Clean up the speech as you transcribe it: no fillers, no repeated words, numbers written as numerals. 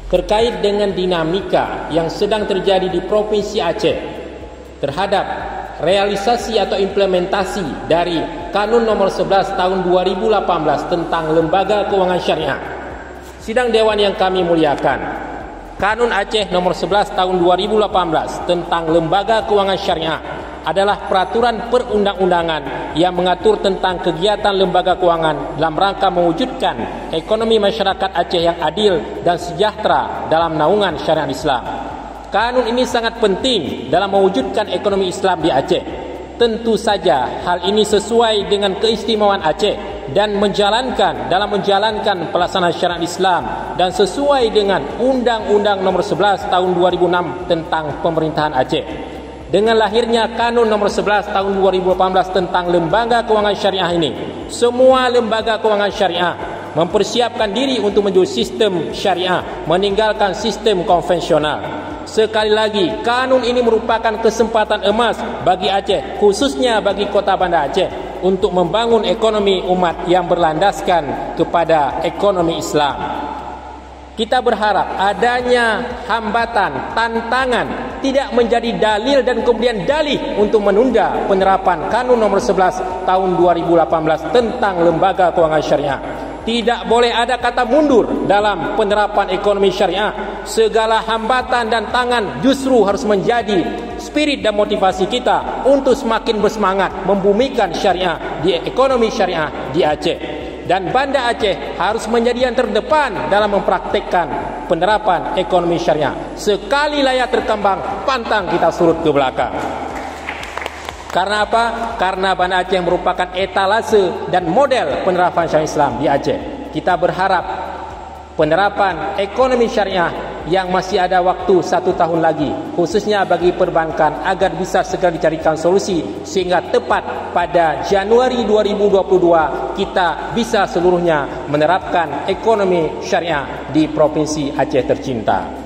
terkait dengan dinamika yang sedang terjadi di Provinsi Aceh terhadap realisasi atau implementasi dari Kanun nomor 11 tahun 2018 tentang Lembaga Keuangan Syariah. Sidang Dewan yang kami muliakan, Kanun Aceh nomor 11 tahun 2018 tentang Lembaga Keuangan Syariah adalah peraturan perundang-undangan yang mengatur tentang kegiatan lembaga keuangan dalam rangka mewujudkan ekonomi masyarakat Aceh yang adil dan sejahtera dalam naungan syariat Islam. Kanun ini sangat penting dalam mewujudkan ekonomi Islam di Aceh. Tentu saja hal ini sesuai dengan keistimewaan Aceh dan menjalankan pelaksanaan syariat Islam dan sesuai dengan Undang-Undang nomor 11 tahun 2006 tentang pemerintahan Aceh. Dengan lahirnya Kanun nomor 11 tahun 2018 tentang Lembaga Keuangan Syariah ini, semua lembaga keuangan syariah mempersiapkan diri untuk menuju sistem syariah, meninggalkan sistem konvensional. Sekali lagi, Kanun ini merupakan kesempatan emas bagi Aceh, khususnya bagi Kota Banda Aceh, untuk membangun ekonomi umat yang berlandaskan kepada ekonomi Islam. Kita berharap adanya hambatan, tantangan tidak menjadi dalil dan kemudian dalih untuk menunda penerapan Kanun nomor 11 tahun 2018 tentang Lembaga Keuangan Syariah. Tidak boleh ada kata mundur dalam penerapan ekonomi syariah. Segala hambatan dan tangan justru harus menjadi spirit dan motivasi kita untuk semakin bersemangat membumikan syariah di ekonomi syariah di Aceh. Dan Banda Aceh harus menjadi yang terdepan dalam mempraktekkan penerapan ekonomi syariah. Sekali layak terkembang, pantang kita surut ke belakang. Karena apa? Karena Banda Aceh merupakan etalase dan model penerapan syariat Islam di Aceh. Kita berharap penerapan ekonomi syariah yang masih ada waktu 1 tahun lagi, khususnya bagi perbankan, agar bisa segera dicarikan solusi sehingga tepat pada Januari 2022 kita bisa seluruhnya menerapkan ekonomi syariah di Provinsi Aceh tercinta.